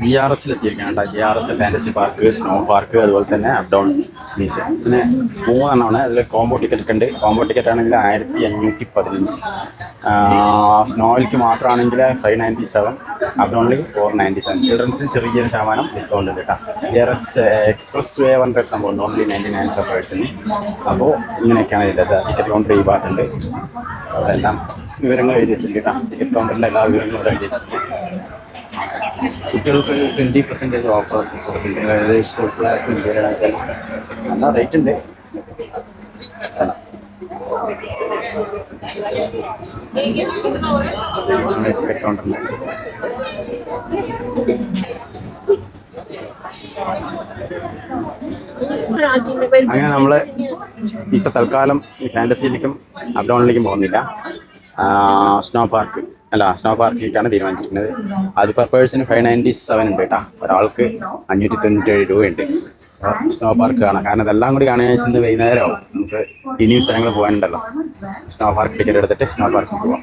GRS എത്തിയിരിക്കുകയാണ്. GRS fantasy park, snow park, അതുപോലെ തന്നെ അപ് ഡൗൺ മ്യൂസിയം. പിന്നെ 3 അതിൽ കോംബോ ടിക്കറ്റ് ഒക്കെ ഉണ്ട്. കോംബോ ടിക്കറ്റ് ആണെങ്കിൽ 1515. സ്നോയിലേക്ക് മാത്രമാണെങ്കിൽ 597, അപ് ഡൗണിൽ 497. ചിൽഡ്രൻസിന് ചെറിയൊരു ശതമാനം ഡിസ്കൗണ്ട് ഉണ്ട് കേട്ടോ. GRS എക്സ്പ്രസ് വേ 100 സംഭവം ഓൺലി 99 per person. അപ്പോൾ ഇങ്ങനെയൊക്കെയാണ് ഇതിൻ്റെ ടിക്കറ്റ് കൗണ്ടർ ഈ ഭാഗത്തുണ്ട്. അതെല്ലാം വിവരങ്ങൾ എഴുതി വെച്ചിട്ടുണ്ട് കേട്ടോ. ടിക്കറ്റ് കൗണ്ടറിൻ്റെ എല്ലാ വിവരങ്ങളും ഇവിടെ എഴുതി വെച്ചിട്ടുണ്ട്. കുട്ടികൾക്ക് 20% ഓഫർ കൊടുക്കുന്നുണ്ട്. അതായത് സ്കൂൾ പിള്ളേർക്ക് ഇന്ത്യയിലാണെങ്കിൽ നല്ല റേറ്റ് ഉണ്ട്. ടിക്കറ്റ് കൗണ്ടറിന് അങ്ങനെ നമ്മൾ ഇപ്പം തൽക്കാലം ഈ ഫാൻറ്റസിയിലേക്കും അപ് ഡൗണിലേക്കും പോകുന്നില്ല. സ്നോ പാർക്കിലേക്കാണ് തീരുമാനിച്ചിരിക്കുന്നത്. അത് പെർ പേഴ്സൺ 597 ഉണ്ട് കേട്ടോ. ഒരാൾക്ക് 597 രൂപയുണ്ട് സ്നോ പാർക്ക് കാണാം. കാരണം ഇതെല്ലാം കൂടി കാണാൻ വെച്ചാൽ വൈകുന്നേരമാവും. നമുക്ക് ഇനിയും സ്ഥലങ്ങൾ പോകാനുണ്ടല്ലോ. സ്നോ പാർക്ക് ടിക്കറ്റ് എടുത്തിട്ട് സ്നോ പാർക്കിൽ പോവാം.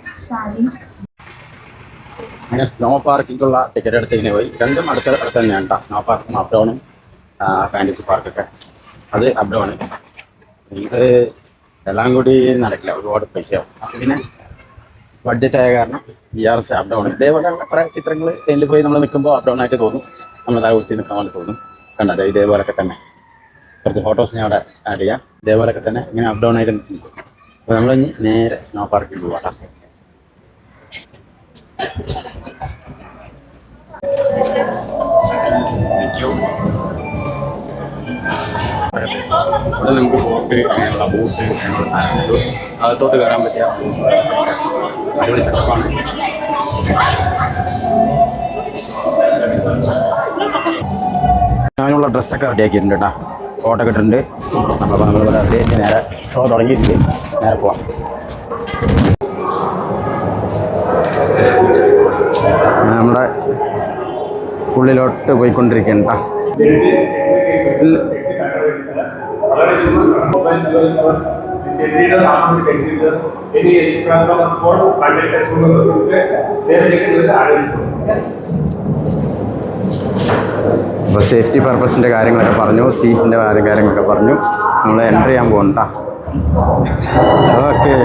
അങ്ങനെ സ്നോ പാർക്കിലേക്കുള്ള ടിക്കറ്റ് എടുത്ത് ഇങ്ങനെ പോയി. രണ്ടും അടുത്ത തന്നെയാണ് കേട്ടോ. സ്നോ പാർക്കും അപ് ഡൗണും ഫാൻറ്റസി പാർക്കൊക്കെ. അത് അപ് ഡൗൺ. ഇത് എല്ലാം കൂടി നടക്കില്ല, ഒരുപാട് പൈസയാവും. അപ്പം പിന്നെ ബഡ്ജറ്റ് ആയ കാരണം GRS അപ് ഡൗൺ. ഇതേപോലെയുള്ള കുറേ ചിത്രങ്ങൾ ട്രെയിനിൽ പോയി നമ്മൾ നിൽക്കുമ്പോൾ അപ് ഡൗൺ ആയിട്ട് തോന്നും. നമ്മൾ താഴെ കുത്തി നിൽക്കാൻ വേണ്ടി തോന്നും. കണ്ടത് ഇതേപോലൊക്കെ തന്നെ കുറച്ച് ഫോട്ടോസ് ഞാൻ അവിടെ ആഡ് ചെയ്യാം. ഇതേപോലൊക്കെ തന്നെ ഇങ്ങനെ അപ് ഡൗൺ ആയിട്ട് നിൽക്കും. അപ്പോൾ നമ്മൾ ഇനി നേരെ സ്നോ പാർക്കിൽ പോകാം. അവിടെ നമുക്ക് ബോട്ട് അങ്ങനെയുള്ള സാധനങ്ങൾ അകത്തോട്ട് കയറാൻ പറ്റിയ അടിപൊളി സെറ്റപ്പാണ്. അതിനുള്ള ഡ്രസ്സൊക്കെ റെഡിയാക്കിയിട്ടുണ്ട് കേട്ടോ. കോട്ടൊക്കെ ഇട്ടിട്ടുണ്ട്. നമ്മൾ നേരെ ഷോ തുടങ്ങിയിട്ടുണ്ട്. നേരെ പോവാം. നമ്മുടെ ഉള്ളിലോട്ട് പോയിക്കൊണ്ടിരിക്കുകയാണ് കേട്ടോ. അപ്പോൾ സേഫ്റ്റി പർപ്പസിൻ്റെ കാര്യങ്ങളൊക്കെ പറഞ്ഞു, തീഫിൻ്റെ കാര്യങ്ങളൊക്കെ പറഞ്ഞു. നമ്മൾ എൻ്റർ ചെയ്യാൻ പോകണ്ട. ഓക്കെ.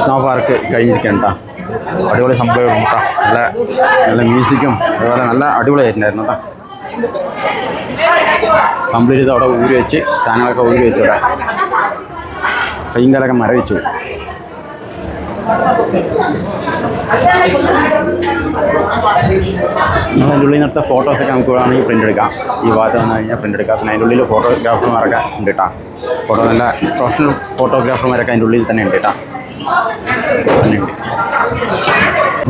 സ്നോ പാർക്ക് കഴിഞ്ഞിരിക്കണ്ട അടിപൊളി സംഭവം കേട്ടോ. നല്ല നല്ല മ്യൂസിക്കും അതുപോലെ നല്ല അടിപൊളിയായിട്ടുണ്ടായിരുന്നു കേട്ടോ. കംപ്ലീറ്റ് ചെയ്ത് അവിടെ ഊരി വെച്ച് സാധനങ്ങളൊക്കെ ഊരി വെച്ചു ഇവിടെ ഭയങ്കരമൊക്കെ മരവിച്ചു. നമ്മൾ അതിൻ്റെ ഉള്ളിൽ നിന്നെടുത്ത ഫോട്ടോസൊക്കെ നമുക്ക് വേണമെങ്കിൽ പ്രിൻ്റ് എടുക്കാം. ഈ ഭാഗത്ത് വന്നു കഴിഞ്ഞാൽ പ്രിൻ്റ് എടുക്കാം. പിന്നെ അതിൻ്റെ ഉള്ളിൽ ഫോട്ടോഗ്രാഫർമാരൊക്കെ ഉണ്ട് കേട്ടോ. നല്ല പ്രൊഫഷണൽ ഫോട്ടോഗ്രാഫർമാരൊക്കെ അതിൻ്റെ ഉള്ളിൽ തന്നെ ഉണ്ട് കേട്ടോ. ഉണ്ട്.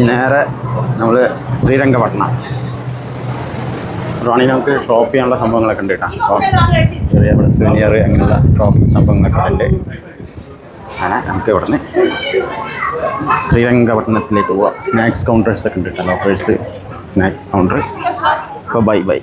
നേരെ നമ്മൾ ശ്രീരംഗപട്ടണം ആണെങ്കിൽ നമുക്ക് ഷോപ്പ് ചെയ്യാനുള്ള സംഭവങ്ങളൊക്കെ ഉണ്ട് കേട്ടോ. ചെറിയ സുവനിയർ അങ്ങനെയുള്ള ഷോപ്പിംഗ് സംഭവങ്ങളൊക്കെ ഉണ്ട്. അങ്ങനെ നമുക്ക് ഇവിടെ നിന്ന് ശ്രീരംഗപട്ടണത്തിലേക്ക് പോവാം. സ്നാക്സ് കൗണ്ടേഴ്സൊക്കെ ഉണ്ട് കേട്ടോ. Lockers snacks counter. അപ്പോൾ ബൈ.